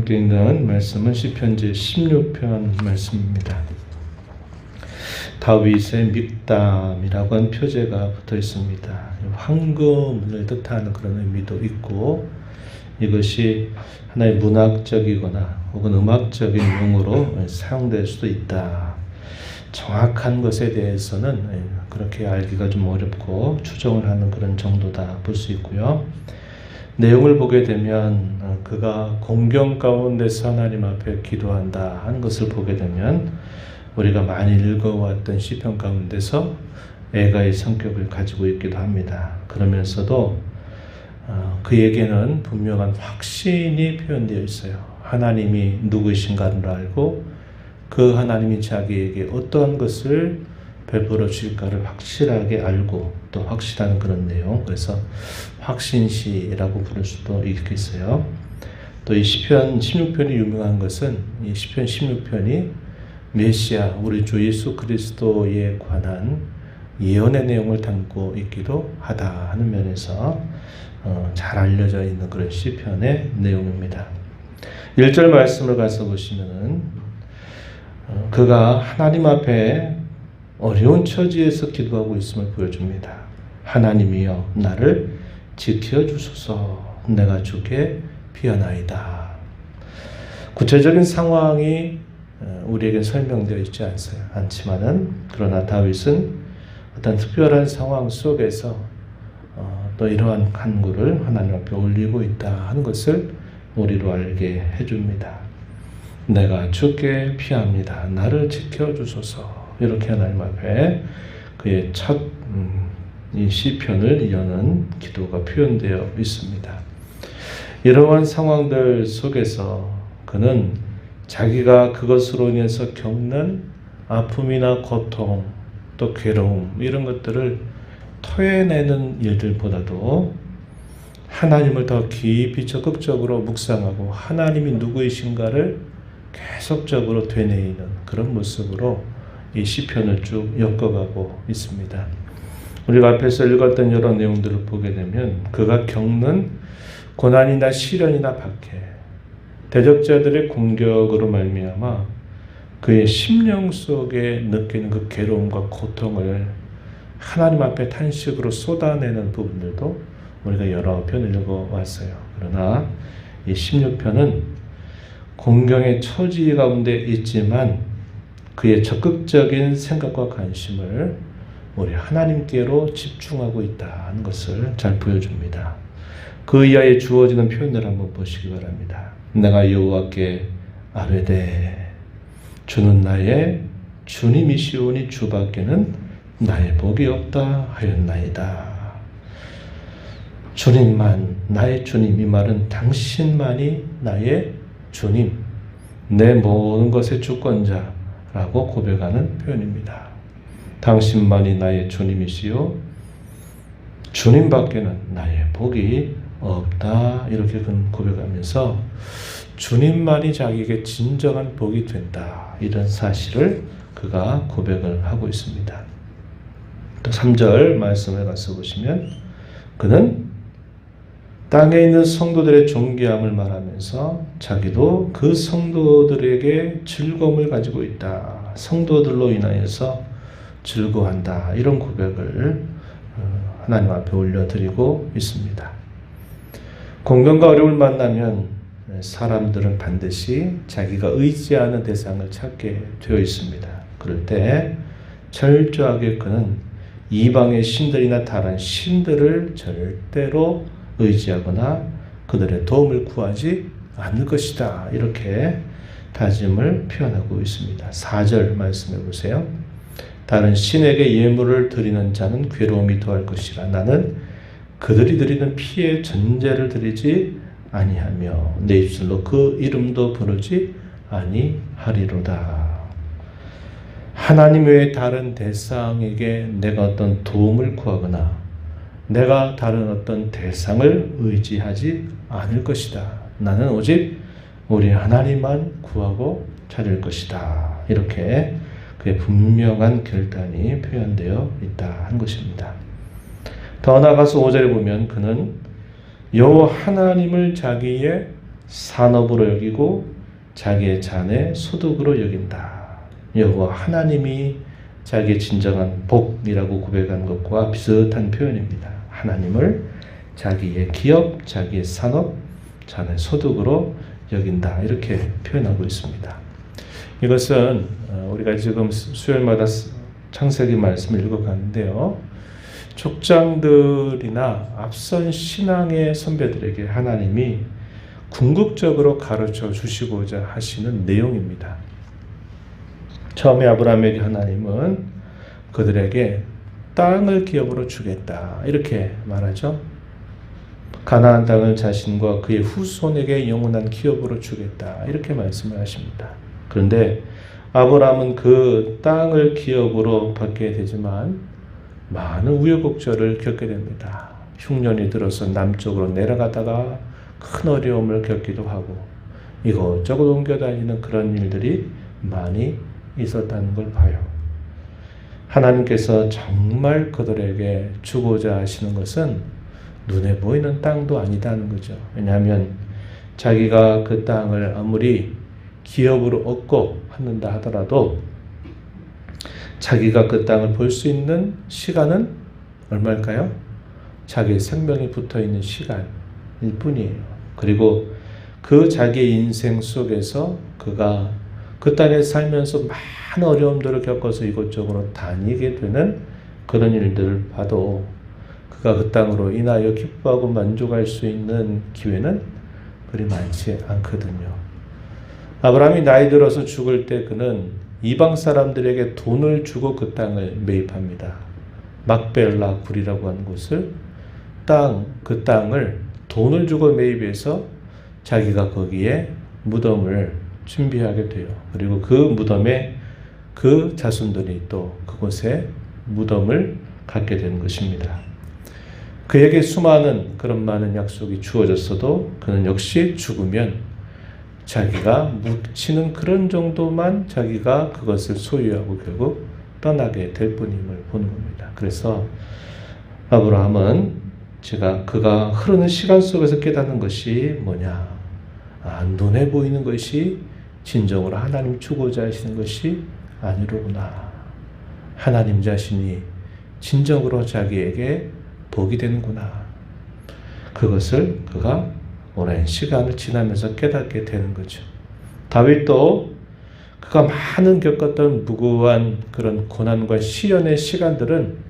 함께 읽는 말씀은 시편 제16편 말씀입니다. 다윗의 믹담이라고 한 표제가 붙어 있습니다. 황금을 뜻하는 그런 의미도 있고, 이것이 하나의 문학적이거나 혹은 음악적인 용어로 사용될 수도 있다. 정확한 것에 대해서는 그렇게 알기가 좀 어렵고 추정을 하는 그런 정도다 볼 수 있고요. 내용을 보게 되면 그가 공경 가운데서 하나님 앞에 기도한다 하는 것을 보게 되면 우리가 많이 읽어왔던 시편 가운데서 애가의 성격을 가지고 있기도 합니다. 그러면서도 그에게는 분명한 확신이 표현되어 있어요. 하나님이 누구이신가를 알고 그 하나님이 자기에게 어떠한 것을 베풀어 주실까를 확실하게 알고 또 확실한 그런 내용, 그래서 확신시라고 부를 수도 있겠어요. 또 이 시편 16편이 유명한 것은 이 시편 16편이 메시아 우리 주 예수 그리스도에 관한 예언의 내용을 담고 있기도 하다 하는 면에서 잘 알려져 있는 그런 시편의 내용입니다. 1절 말씀을 가서 보시면은 그가 하나님 앞에 어려운 처지에서 기도하고 있음을 보여줍니다. 하나님이여 나를 지켜주소서, 내가 주께 피하나이다. 구체적인 상황이 우리에게 설명되어 있지 않지만은, 그러나 다윗은 어떤 특별한 상황 속에서 또 이러한 간구를 하나님 앞에 올리고 있다 하는 것을 우리로 알게 해줍니다. 내가 주께 피합니다. 나를 지켜주소서. 이렇게 하나님 앞에 그의 첫 이 시편을 여는 기도가 표현되어 있습니다. 이러한 상황들 속에서 그는 자기가 그것으로 인해서 겪는 아픔이나 고통, 또 괴로움, 이런 것들을 토해내는 일들보다도 하나님을 더 깊이 적극적으로 묵상하고 하나님이 누구이신가를 계속적으로 되뇌이는 그런 모습으로 이 시편을 쭉 엮어가고 있습니다. 우리가 앞에서 읽었던 여러 내용들을 보게 되면 그가 겪는 고난이나 시련이나 박해, 대적자들의 공격으로 말미암아 그의 심령 속에 느끼는 그 괴로움과 고통을 하나님 앞에 탄식으로 쏟아내는 부분들도 우리가 여러 편 읽어왔어요. 그러나 이 16편은 공경의 처지 가운데 있지만 그의 적극적인 생각과 관심을 우리 하나님께로 집중하고 있다는 것을 잘 보여줍니다. 그 이하에 주어지는 표현을 한번 보시기 바랍니다. 내가 여호와께 아뢰되 주는 나의 주님이시오니 주밖에는 나의 복이 없다 하였나이다. 주님만 나의 주님, 이 말은 당신만이 나의 주님, 내 모든 것의 주권자라고 고백하는 표현입니다. 당신만이 나의 주님이시요 주님밖에는 나의 복이 없다, 이렇게 고백하면서 주님만이 자기에게 진정한 복이 된다, 이런 사실을 그가 고백을 하고 있습니다. 또 3절 말씀을 가서 보시면 그는 땅에 있는 성도들의 존귀함을 말하면서 자기도 그 성도들에게 즐거움을 가지고 있다, 성도들로 인하여서 즐거워한다, 이런 고백을 하나님 앞에 올려드리고 있습니다. 공경과 어려움을 만나면 사람들은 반드시 자기가 의지하는 대상을 찾게 되어 있습니다. 그럴 때 철저하게 그는 이방의 신들이나 다른 신들을 절대로 의지하거나 그들의 도움을 구하지 않을 것이다, 이렇게 다짐을 표현하고 있습니다. 4절 말씀해 보세요. 다른 신에게 예물을 드리는 자는 괴로움이 더할 것이라. 나는 그들이 드리는 피의 전제를 드리지 아니하며 내 입술로 그 이름도 부르지 아니하리로다. 하나님 외에 다른 대상에게 내가 어떤 도움을 구하거나 내가 다른 어떤 대상을 의지하지 않을 것이다. 나는 오직 우리 하나님만 구하고 찾을 것이다. 이렇게 그의 분명한 결단이 표현되어 있다 한 것입니다. 더 나아가서 5절에 보면 그는 여호와 하나님을 자기의 산업으로 여기고 자기의 자녀의 소득으로 여긴다. 여호와 하나님이 자기의 진정한 복이라고 고백한 것과 비슷한 표현입니다. 하나님을 자기의 기업, 자기의 산업, 자녀의 소득으로 여긴다. 이렇게 표현하고 있습니다. 이것은 우리가 지금 수요일마다 창세기 말씀을 읽어가는데요. 족장들이나 앞선 신앙의 선배들에게 하나님이 궁극적으로 가르쳐 주시고자 하시는 내용입니다. 처음에 아브라함에게 하나님은 그들에게 땅을 기업으로 주겠다 이렇게 말하죠. 가나안 땅을 자신과 그의 후손에게 영원한 기업으로 주겠다 이렇게 말씀을 하십니다. 그런데 아브라함은 그 땅을 기업으로 받게 되지만 많은 우여곡절을 겪게 됩니다. 흉년이 들어서 남쪽으로 내려가다가 큰 어려움을 겪기도 하고 이것저것 옮겨다니는 그런 일들이 많이 있었다는 걸 봐요. 하나님께서 정말 그들에게 주고자 하시는 것은 눈에 보이는 땅도 아니다는 거죠. 왜냐하면 자기가 그 땅을 아무리 기업으로 얻고 받는다 하더라도 자기가 그 땅을 볼 수 있는 시간은 얼마일까요? 자기의 생명이 붙어있는 시간일 뿐이에요. 그리고 그 자기의 인생 속에서 그가 그 땅에 살면서 많은 어려움들을 겪어서 이곳저곳으로 다니게 되는 그런 일들을 봐도 그가 그 땅으로 인하여 기뻐하고 만족할 수 있는 기회는 그리 많지 않거든요. 아브라함이 나이 들어서 죽을 때 그는 이방 사람들에게 돈을 주고 그 땅을 매입합니다. 막벨라 굴이라고 하는 곳을 그 땅을 돈을 주고 매입해서 자기가 거기에 무덤을 준비하게 돼요. 그리고 그 무덤에 그 자손들이 또 그곳에 무덤을 갖게 되는 것입니다. 그에게 수많은 그런 많은 약속이 주어졌어도 그는 역시 죽으면 자기가 묻히는 그런 정도만 자기가 그것을 소유하고 결국 떠나게 될 뿐임을 보는 겁니다. 그래서 아브라함은 그가 흐르는 시간 속에서 깨닫는 것이 뭐냐? 눈에 보이는 것이 진정으로 하나님 주고자 하시는 것이 아니로구나. 하나님 자신이 진정으로 자기에게 복이 되는구나. 그것을 그가 오랜 시간을 지나면서 깨닫게 되는 거죠. 다윗도 그가 많은 겪었던 무고한 그런 고난과 시련의 시간들은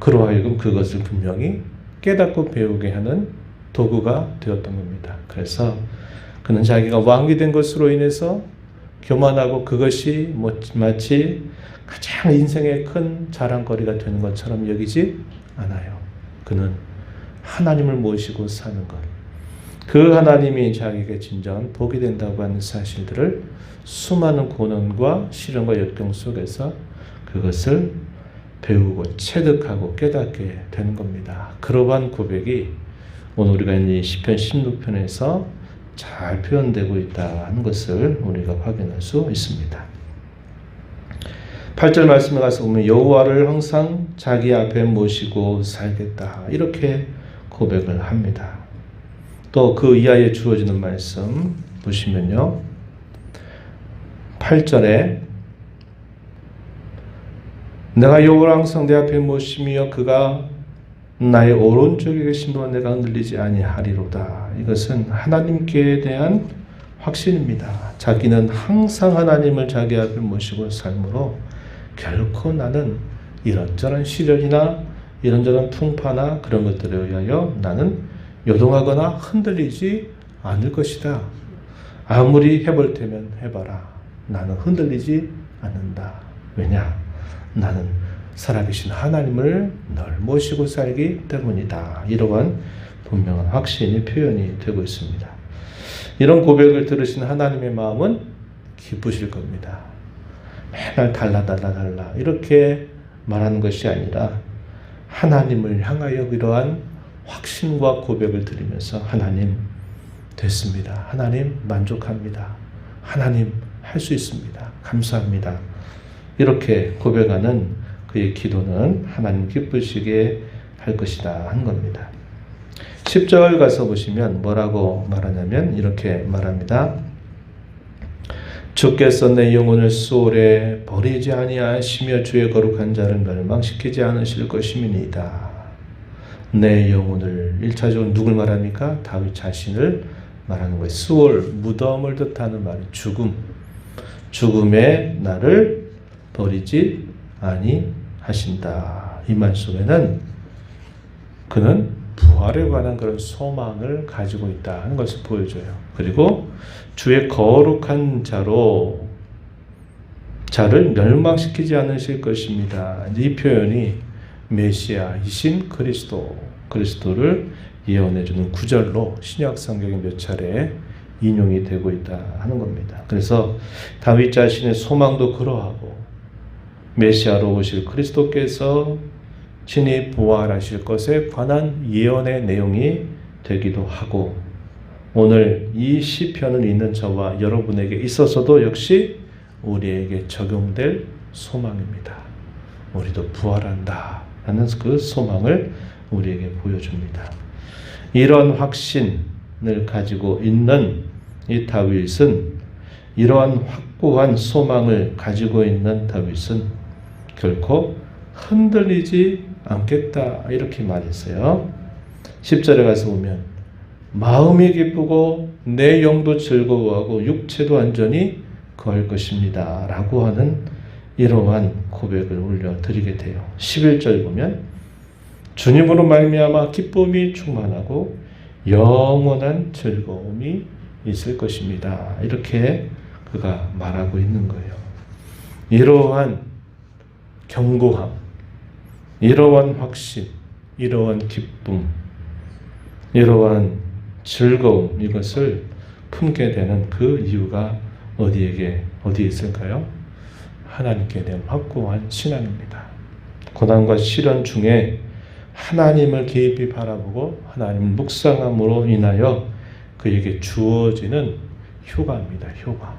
그로 하여금 그것을 분명히 깨닫고 배우게 하는 도구가 되었던 겁니다. 그래서 그는 자기가 왕이 된 것으로 인해서 교만하고 그것이 마치 가장 인생의 큰 자랑거리가 되는 것처럼 여기지 않아요. 그는 하나님을 모시고 사는 것, 그 하나님이 자기에게 진정한 복이 된다고 하는 사실들을 수많은 고난과 시련과 역경 속에서 그것을 배우고 체득하고 깨닫게 되는 겁니다. 그러한 고백이 오늘 우리가 있는 시편 16편에서 잘 표현되고 있다는 것을 우리가 확인할 수 있습니다. 8절 말씀에 가서 보면 여호와를 항상 자기 앞에 모시고 살겠다 이렇게 고백을 합니다. 또 그 이하에 주어지는 말씀 보시면요. 8절에 내가 여호와를 항상 내 앞에 모시며 그가 나의 오른쪽에 계심으로 내가 흔들리지 아니하리로다. 이것은 하나님께 대한 확신입니다. 자기는 항상 하나님을 자기 앞에 모시고 삶으로 결코 나는 이런저런 시련이나 이런저런 풍파나 그런 것들에 의하여 나는 요동하거나 흔들리지 않을 것이다. 아무리 해볼 테면 해봐라. 나는 흔들리지 않는다. 왜냐? 나는 살아계신 하나님을 늘 모시고 살기 때문이다. 이러한 분명한 확신이 표현이 되고 있습니다. 이런 고백을 들으신 하나님의 마음은 기쁘실 겁니다. 맨날 달라 이렇게 말하는 것이 아니라 하나님을 향하여 이러한 확신과 고백을 드리면서 하나님 됐습니다. 하나님 만족합니다. 하나님 할 수 있습니다. 감사합니다. 이렇게 고백하는 그의 기도는 하나님 기쁘시게 할 것이다 한 겁니다. 10절 가서 보시면 뭐라고 말하냐면 이렇게 말합니다. 주께서 내 영혼을 수월에 버리지 아니하시며 주의 거룩한 자를 멸망시키지 않으실 것임이니이다. 내 영혼을 1차적으로 누굴 말합니까? 다윗 자신을 말하는 거예요. 수월, 무덤을 뜻하는 말이 죽음에 나를 버리지 아니하신다. 이 말 속에는 그는 부활에 관한 그런 소망을 가지고 있다는 것을 보여줘요. 그리고 주의 거룩한 자를 멸망시키지 않으실 것입니다. 이 표현이 메시아이신 그리스도를 예언해주는 구절로 신약 성경에 몇 차례 인용이 되고 있다 하는 겁니다. 그래서 다윗 자신의 소망도 그러하고 메시아로 오실 그리스도께서 친히 부활하실 것에 관한 예언의 내용이 되기도 하고 오늘 이 시편을 읽는 저와 여러분에게 있어서도 역시 우리에게 적용될 소망입니다. 우리도 부활한다 라는 그 소망을 우리에게 보여줍니다. 이런 확신을 가지고 있는 이 다윗은 이러한 확고한 소망을 가지고 있는 다윗은 결코 흔들리지 않겠다 이렇게 말했어요. 10절에 가서 보면 마음이 기쁘고 내 영도 즐거워하고 육체도 안전히 거할 것입니다 라고 하는 이러한 고백을 올려드리게 돼요. 11절 보면 주님으로 말미암아 기쁨이 충만하고 영원한 즐거움이 있을 것입니다. 이렇게 그가 말하고 있는 거예요. 이러한 견고함, 이러한 확신, 이러한 기쁨, 이러한 즐거움 이것을 품게 되는 그 이유가 어디에 있을까요? 하나님께 대한 확고한 신앙입니다. 고난과 시련 중에 하나님을 깊이 바라보고 하나님을 묵상함으로 인하여 그에게 주어지는 효과입니다. 효과.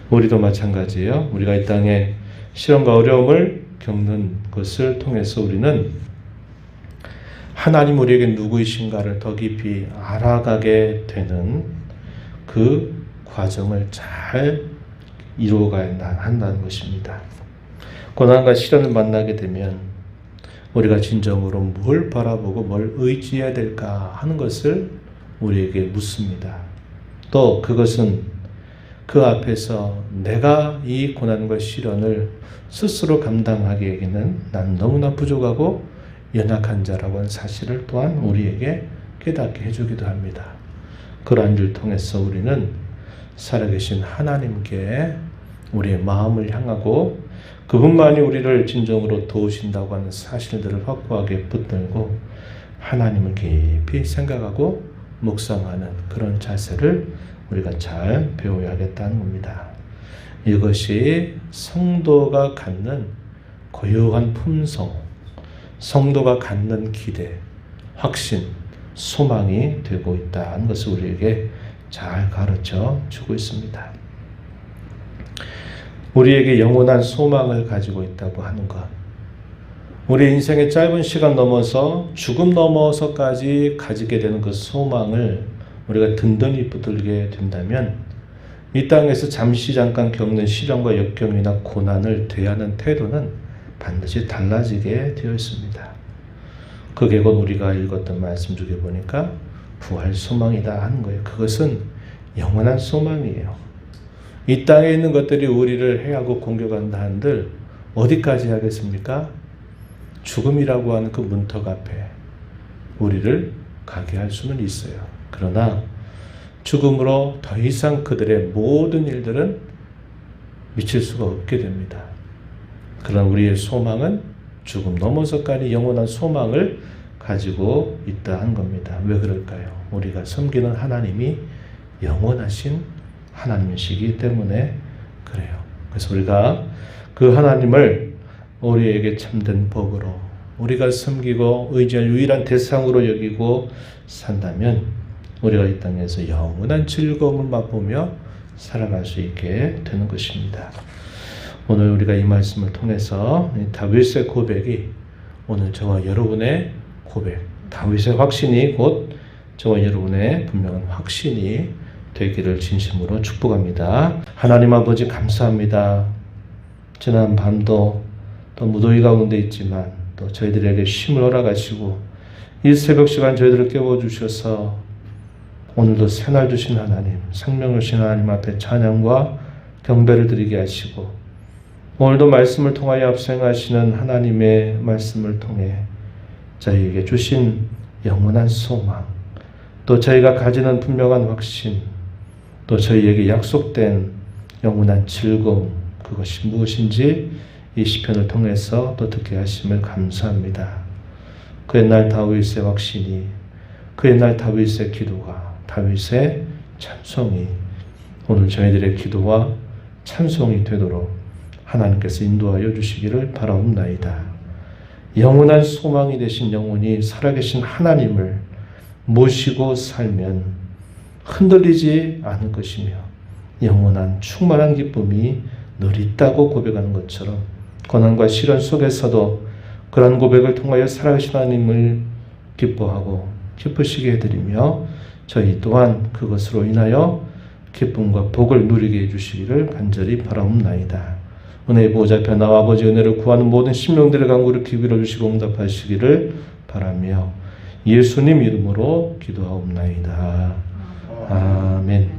우리도 마찬가지예요. 우리가 이 땅에 시련과 어려움을 겪는 것을 통해서 우리는 하나님 우리에게 누구이신가를 더 깊이 알아가게 되는 그 과정을 잘 이루어가야 한다는 것입니다. 고난과 시련을 만나게 되면 우리가 진정으로 뭘 바라보고 뭘 의지해야 될까 하는 것을 우리에게 묻습니다. 또 그것은 그 앞에서 내가 이 고난과 시련을 스스로 감당하기에는 난 너무나 부족하고 연약한 자라고 하는 사실을 또한 우리에게 깨닫게 해주기도 합니다. 그러한 일을 통해서 우리는 살아계신 하나님께 우리의 마음을 향하고 그분만이 우리를 진정으로 도우신다고 하는 사실들을 확고하게 붙들고 하나님을 깊이 생각하고 묵상하는 그런 자세를 우리가 잘 배워야겠다는 겁니다. 이것이 성도가 갖는 고유한 품성, 성도가 갖는 기대, 확신, 소망이 되고 있다는 것을 우리에게 잘 가르쳐 주고 있습니다. 우리에게 영원한 소망을 가지고 있다고 하는 것, 우리 인생의 짧은 시간 넘어서 죽음 넘어서까지 가지게 되는 그 소망을 우리가 든든히 붙들게 된다면 이 땅에서 잠깐 겪는 시련과 역경이나 고난을 대하는 태도는 반드시 달라지게 되어 있습니다. 그게 곧 우리가 읽었던 말씀 중에 보니까 부활 소망이다 하는 거예요. 그것은 영원한 소망이에요. 이 땅에 있는 것들이 우리를 해하고 공격한다 한들 어디까지 하겠습니까? 죽음이라고 하는 그 문턱 앞에 우리를 가게 할 수는 있어요. 그러나 죽음으로 더 이상 그들의 모든 일들은 미칠 수가 없게 됩니다. 그러나 우리의 소망은 죽음 넘어서까지 영원한 소망을 가지고 있다 한 겁니다. 왜 그럴까요? 우리가 섬기는 하나님이 영원하신 하나님이시기 때문에 그래요. 그래서 우리가 그 하나님을 우리에게 참된 법으로 우리가 섬기고 의지할 유일한 대상으로 여기고 산다면 우리가 이 땅에서 영원한 즐거움을 맛보며 살아갈 수 있게 되는 것입니다. 오늘 우리가 이 말씀을 통해서 다윗의 고백이 오늘 저와 여러분의 고백, 다윗의 확신이 곧 저와 여러분의 분명한 확신이 되기를 진심으로 축복합니다. 하나님 아버지 감사합니다. 지난 밤도 또 무더위 가운데 있지만 또 저희들에게 쉼을 허락하시고 이 새벽 시간 저희들을 깨워주셔서 오늘도 새날 주신 하나님, 생명을 주신 하나님 앞에 찬양과 경배를 드리게 하시고 오늘도 말씀을 통하여 앞서행하시는 하나님의 말씀을 통해 저희에게 주신 영원한 소망, 또 저희가 가지는 분명한 확신, 또 저희에게 약속된 영원한 즐거움, 그것이 무엇인지 이 시편을 통해서 또 듣게 하심을 감사합니다. 그 옛날 다윗의 확신이, 그 옛날 다윗의 기도가, 다윗의 찬송이 오늘 저희들의 기도와 찬송이 되도록 하나님께서 인도하여 주시기를 바라옵나이다. 영원한 소망이 되신 영원히 살아계신 하나님을 모시고 살면 흔들리지 않을 것이며 영원한 충만한 기쁨이 늘 있다고 고백하는 것처럼 고난과 시련 속에서도 그런 고백을 통하여 살아계신 하나님을 기뻐하고 기쁘시게 해드리며 저희 또한 그것으로 인하여 기쁨과 복을 누리게 해주시기를 간절히 바라옵나이다. 은혜의 보호자 변화와 아버지 은혜를 구하는 모든 심령들의 간구를 귀비로 주시고 응답하시기를 바라며 예수님 이름으로 기도하옵나이다. 아멘.